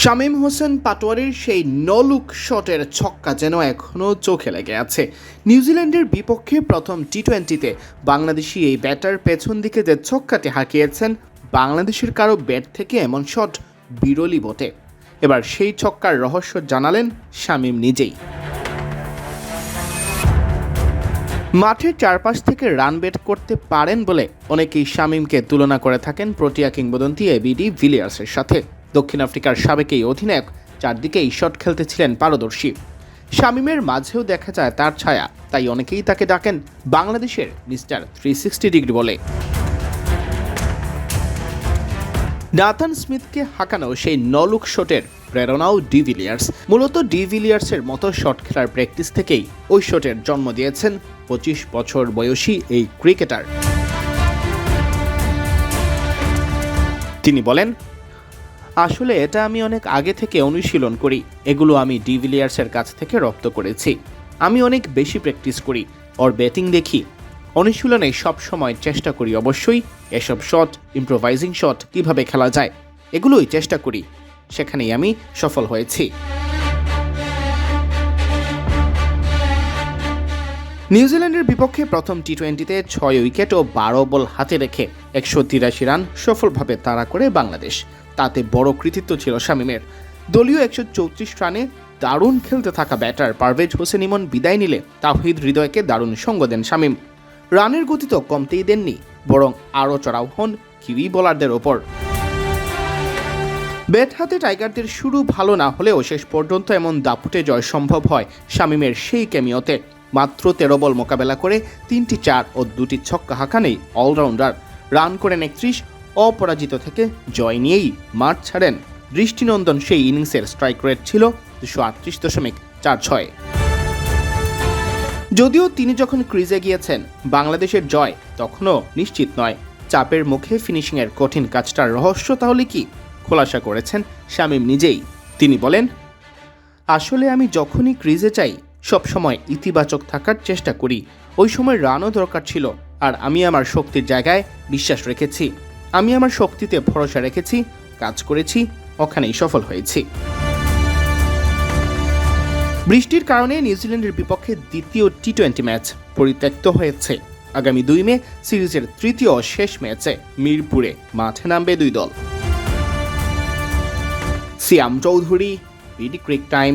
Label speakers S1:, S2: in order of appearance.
S1: শামীম হোসেন পাটোয়ারির সেই নলুক শটের ছক্কা যেন এখনও চোখে লেগে আছে। নিউজিল্যান্ডের বিপক্ষে প্রথম টি-20-তে বাংলাদেশি এই ব্যাটার পেছন দিকে যে ছক্কাটি হাঁকিয়েছেন, বাংলাদেশের কারো ব্যাট থেকে এমন শট বিরলই বটে। এবার সেই ছক্কার রহস্য জানালেন শামীম নিজেই। মাঠের চারপাশ থেকে রান বেট করতে পারেন বলে অনেকেই শামীমকে তুলনা করে থাকেন প্রোটিয়া কিংবদন্তি এবি ডি ভিলিয়ার্সের সাথে। দক্ষিণ আফ্রিকার সাবেক এই অধিনায়ক চারদিকেই শট খেলতে ছিলেন পারদর্শী। শামীমের মাঝেও দেখা যায় তার ছায়া, তাই অনেকেই তাকে ডাকেন বাংলাদেশের মিস্টার 360 ডিগ্রি বলে। নাথান স্মিথকে হাঁকানো সেই নলুক শটের প্রেরণাও ডি ভিলিয়ার্স। মূলত ডি ভিলিয়ার্সের মতো শট খেলার প্র্যাকটিস থেকেই ওই শটের জন্ম দিয়েছেন 25 বছর বয়সী এই ক্রিকেটার। তিনি বলেন, আসলে এটা আমি অনেক আগে থেকে অনুশীলন করি। এগুলো আমি ডি ভিলিয়ার্সের কাছ থেকে রপ্ত করেছি। আমি অনেক বেশি প্র্যাকটিস করি, ওর ব্যাটিং দেখি, অনুশীলনে সব সময় চেষ্টা করি অবশ্যই এসব শট, ইম্প্রোভাইজিং শট কিভাবে খেলা যায় এগুলোই চেষ্টা করি। সেখানেই আমি সফল হয়েছি। নিউজিল্যান্ডের বিপক্ষে প্রথম টি-20-তে 6 উইকেট ও 12 বল হাতে রেখে 183 রান সফলভাবে তাড়া করে বাংলাদেশ। তাতে বড় কৃতিত্ব ছিল শামীমের। দলীয় 134 রানে দারুণ খেলতে থাকা ব্যাটার পারভেজ হোসেন ইমন বিদায় নিলে তাওহিদ হৃদয়কে দারুণ সঙ্গ দেন শামীম। রানের গতি তো কমতেই দেননি, বরং আরও চড়াও হন কিউই বোলারদের ওপর। ব্যাট হাতে টাইগারদের শুরু ভালো না হলেও শেষ পর্যন্ত এমন দাপুটে জয় সম্ভব হয় শামীমের সেই ক্যামিওতে। মাত্র 13 বল মোকাবেলা করে 3টি 4 ও 2টি ছক্কা হাঁকানেই অলরাউন্ডার। রান করেন 31, অপরাজিত থেকে জয় নিয়েই মাঠ ছাড়েন। দৃষ্টিনন্দন সেই ইনিংসের স্ট্রাইক রেট ছিল 238.46। যদিও তিনি যখন ক্রিজে গিয়েছেন বাংলাদেশের জয় তখনও নিশ্চিত নয়। চাপের মুখে ফিনিশিংয়ের কঠিন কাজটার রহস্য তাহলে কি খোলাসা করেছেন শামীম নিজেই। তিনি বলেন, আসলে আমি যখনই ক্রিজে চাই সবসময় ইতিবাচক থাকার চেষ্টা করি। ওই সময় রানও দরকার ছিল, আর আমি আমার শক্তির জায়গায় বিশ্বাস রেখেছি। আমি আমার শক্তিতে ভরসা রেখেছি, কাজ করেছি, ওখানেই সফল হয়েছি। বৃষ্টির কারণে নিউজিল্যান্ডের বিপক্ষে দ্বিতীয় টি-20 ম্যাচ পরিত্যক্ত হয়েছে। আগামী 2 মে সিরিজের তৃতীয় শেষ ম্যাচে মিরপুরে মাঠে নামবে দুই দল। সিয়াম চৌধুরী, বিডি ক্রিক টাইম।